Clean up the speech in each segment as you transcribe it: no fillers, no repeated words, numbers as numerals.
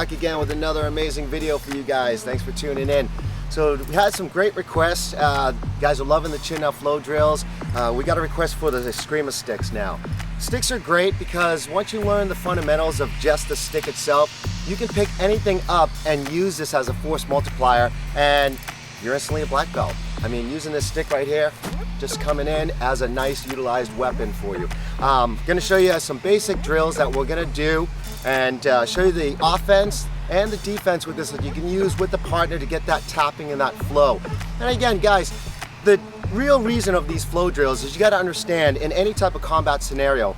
back again with another amazing video for you guys. Thanks for tuning in. So we had some great requests. You guys are loving the chin up flow drills. We got a request for the Escrima sticks now. Sticks are great because once you learn the fundamentals of just the stick itself, you can pick anything up and use this as a force multiplier, and you're instantly a black belt. I mean, using this stick right here, just coming in as a nice utilized weapon for you. Gonna show you some basic drills that we're gonna do and show you the offense and the defense with this that you can use with the partner to get that tapping and that flow. And again, guys, the real reason of these flow drills is you gotta understand in any type of combat scenario,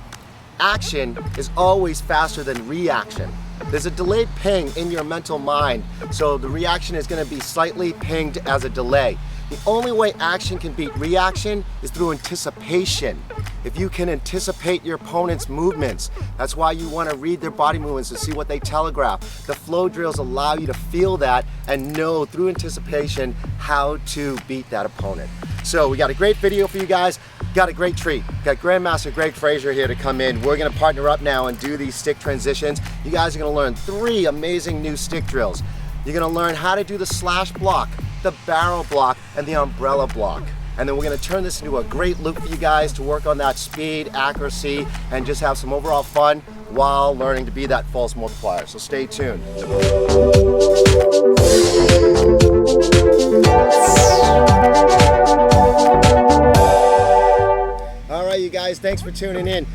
action is always faster than reaction. There's a delayed ping in your mental mind, so the reaction is gonna be slightly pinged as a delay. The only way action can beat reaction is through anticipation. If you can anticipate your opponent's movements, that's why you want to read their body movements to see what they telegraph. The flow drills allow you to feel that and know through anticipation how to beat that opponent. So we got a great video for you guys. Got a great treat. Got Grandmaster Greg Fraser here to come in. We're going to partner up now and do these stick transitions. You guys are going to learn 3 amazing new stick drills. You're going to learn how to do the slash block, the barrel block, and the umbrella block. And then we're going to turn this into a great loop for you guys to work on that speed, accuracy, and just have some overall fun while learning to be that false multiplier. So stay tuned. All right, you guys, thanks for tuning in.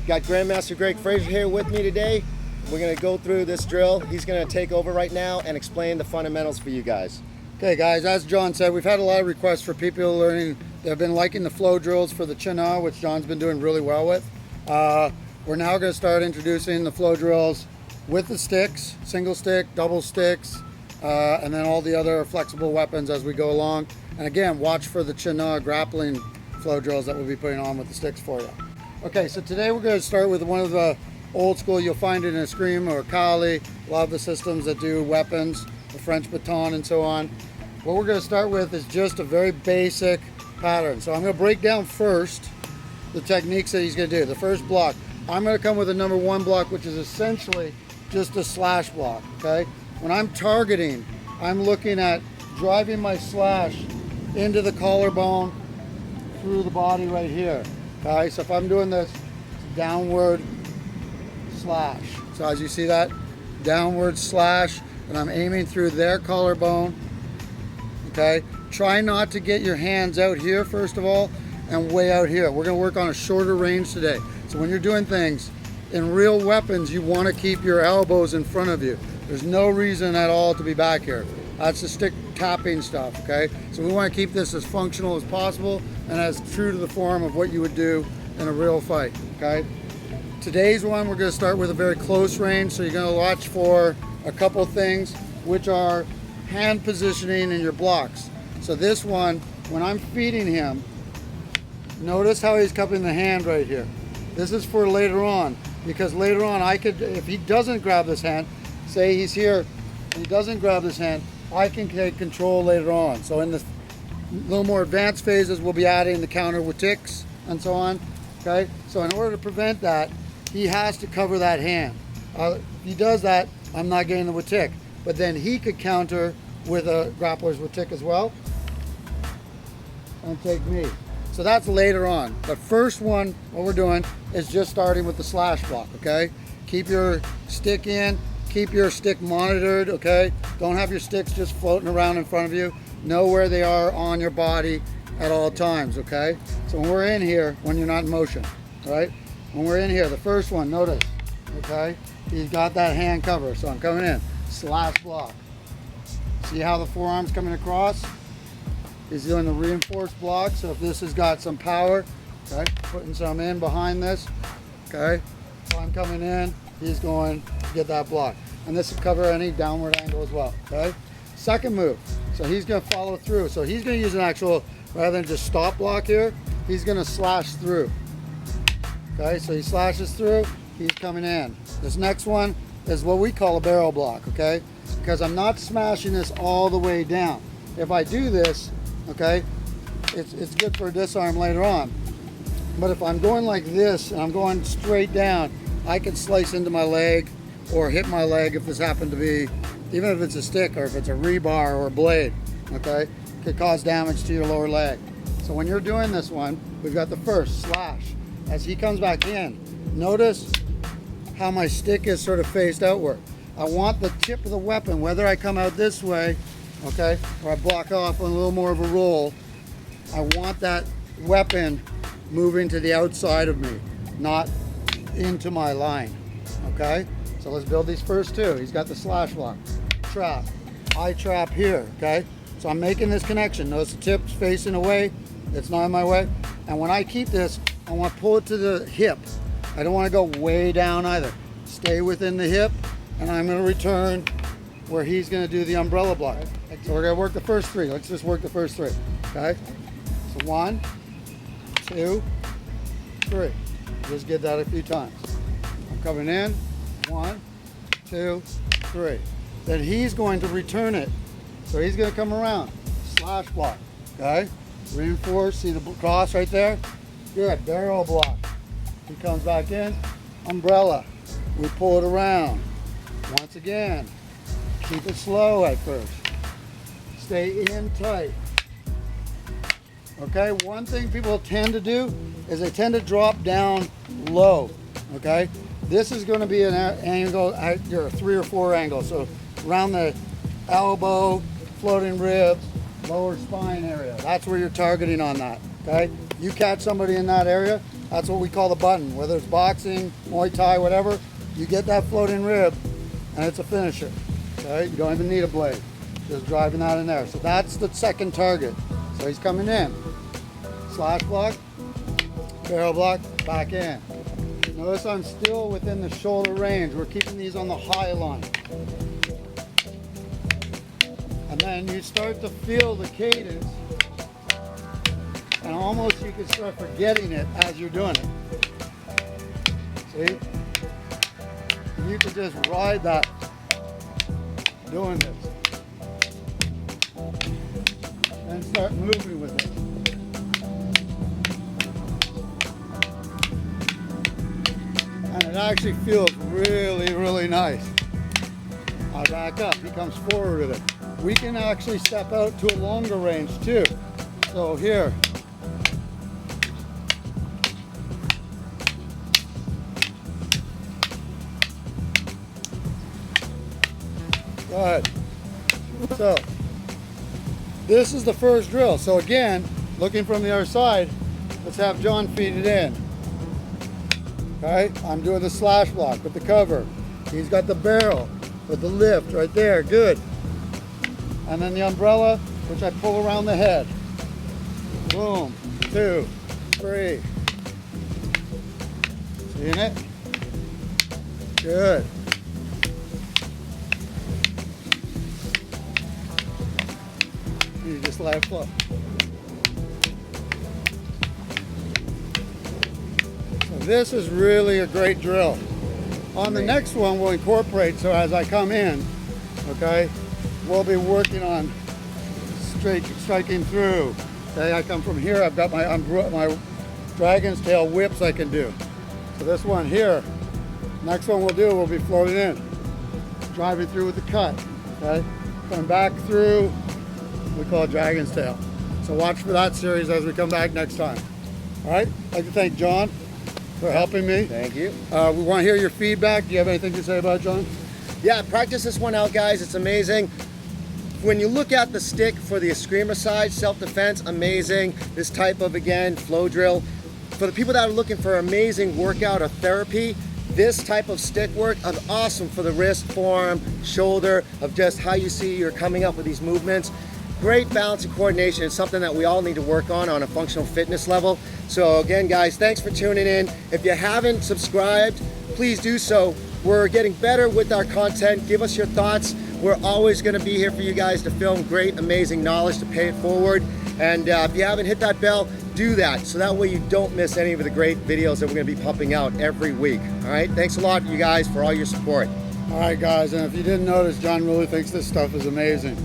Got Grandmaster Greg Fraser here with me today. We're going to go through this drill. He's going to take over right now and explain the fundamentals for you guys. Okay guys, as John said, we've had a lot of requests for people learning. They've been liking the flow drills for the chin-up, which John's been doing really well with. We're now going to start introducing the flow drills with the sticks, single stick, double sticks, and then all the other flexible weapons as we go along. And again, watch for the chin-up grappling flow drills that we'll be putting on with the sticks for you. Okay, so today we're going to start with one of the old school, you'll find it in Escrima or Kali, a lot of the systems that do weapons, the French baton and so on. What we're going to start with is just a very basic pattern. So I'm going to break down first the techniques that he's going to do. The first block, I'm going to come with a number 1 block, which is essentially just a slash block, okay? When I'm targeting, I'm looking at driving my slash into the collarbone through the body right here, okay? So if I'm doing this, it's downward slash. So as you see that, downward slash, and I'm aiming through their collarbone. Okay, try not to get your hands out here first of all and way out here. We're going to work on a shorter range today. So when you're doing things in real weapons, you want to keep your elbows in front of you. There's no reason at all to be back here. That's the stick tapping stuff, okay? So we want to keep this as functional as possible and as true to the form of what you would do in a real fight, okay? Today's one, we're going to start with a very close range, so you're going to watch for a couple things, which are hand positioning in your blocks. So this one, when I'm feeding him, notice how he's cupping the hand right here. This is for later on, because later on I could, if he doesn't grab this hand, say he's here, and he doesn't grab this hand, I can take control later on. So in the little more advanced phases, we'll be adding the counter with ticks and so on, okay? So in order to prevent that, he has to cover that hand. If he does that, I'm not getting the with tick. But then he could counter with a grappler's with tick as well and take me. So that's later on. The first one, what we're doing is just starting with the slash block, okay? Keep your stick in, keep your stick monitored, okay? Don't have your sticks just floating around in front of you. Know where they are on your body at all times, okay? So when we're in here, when you're not in motion, all right? When we're in here, the first one, notice, okay? He's got that hand cover, so I'm coming in. Slash block. See how the forearm's coming across? He's doing the reinforced block, so if this has got some power, okay, putting some in behind this, okay, so I'm coming in, he's going to get that block. And this will cover any downward angle as well, okay? Second move, so he's going to follow through. So he's going to use an actual, rather than just stop block here, he's going to slash through. Okay, so he slashes through, he's coming in. This next one is what we call a barrel block, okay? Because I'm not smashing this all the way down. If I do this, okay, it's good for a disarm later on. But if I'm going like this and I'm going straight down, I can slice into my leg or hit my leg if this happened to be, even if it's a stick or if it's a rebar or a blade, okay? Could cause damage to your lower leg. So when you're doing this one, we've got the first slash. As he comes back in, notice how my stick is sort of faced outward. I want the tip of the weapon, whether I come out this way, okay, or I block off on a little more of a roll, I want that weapon moving to the outside of me, not into my line, okay? So let's build these first two. He's got the slash lock, trap, I trap here, okay? So I'm making this connection. Notice the tip's facing away, it's not in my way. And when I keep this, I want to pull it to the hip. I don't want to go way down either. Stay within the hip, and I'm going to return where he's going to do the umbrella block. So we're going to work the first three. Let's just work the first three, okay? So 1, 2, 3. Just get that a few times. I'm coming in, 1, 2, 3. Then he's going to return it. So he's going to come around, slash block, okay? Reinforce, see the cross right there? Good, barrel block. He comes back in, umbrella. We pull it around. Once again, keep it slow at first. Stay in tight. Okay, one thing people tend to do is they tend to drop down low, okay? This is going to be an angle, your 3 or 4 angles. So around the elbow, floating ribs, lower spine area. That's where you're targeting on that, okay? You catch somebody in that area, that's what we call the button. Whether it's boxing, Muay Thai, whatever, you get that floating rib and it's a finisher, okay? You don't even need a blade. Just driving that in there. So that's the second target. So he's coming in. Slash block, barrel block, back in. Notice I'm still within the shoulder range. We're keeping these on the high line. And then you start to feel the cadence, and almost you can start forgetting it as you're doing it. See? You can just ride that doing this. And start moving with it. And it actually feels really, really nice. I back up, he comes forward with it. We can actually step out to a longer range too. So here. Good. So this is the first drill. So again, looking from the other side, let's have John feed it in. Okay, I'm doing the slash block with the cover. He's got the barrel with the lift right there, good. And then the umbrella, which I pull around the head. Boom, 2, 3. Seeing it? Good. You just let it flow. So this is really a great drill. On the next one, we'll incorporate, so as I come in, okay, we'll be working on striking through. Okay, I come from here, I've got my dragon's tail whips I can do. So this one here, next one we'll do, we'll be floating in, driving through with the cut, okay? Coming back through, we call it dragon's tail. So watch for that series as we come back next time. All right, I'd like to thank John for helping me. Thank you. We want to hear your feedback. Do you have anything to say about it, John? Yeah, practice this one out, guys. It's amazing. When you look at the stick for the Escrima side, self-defense, amazing. This type of, again, flow drill. For the people that are looking for amazing workout or therapy, this type of stick work is awesome for the wrist, forearm, shoulder, of just how you see you're coming up with these movements. Great balance and coordination is something that we all need to work on a functional fitness level. So again, guys, thanks for tuning in. If you haven't subscribed, please do so. We're getting better with our content. Give us your thoughts. We're always going to be here for you guys to film great, amazing knowledge to pay it forward. And if you haven't hit that bell, do that. So that way you don't miss any of the great videos that we're going to be pumping out every week. All right. Thanks a lot, you guys, for all your support. All right, guys. And if you didn't notice, John really thinks this stuff is amazing.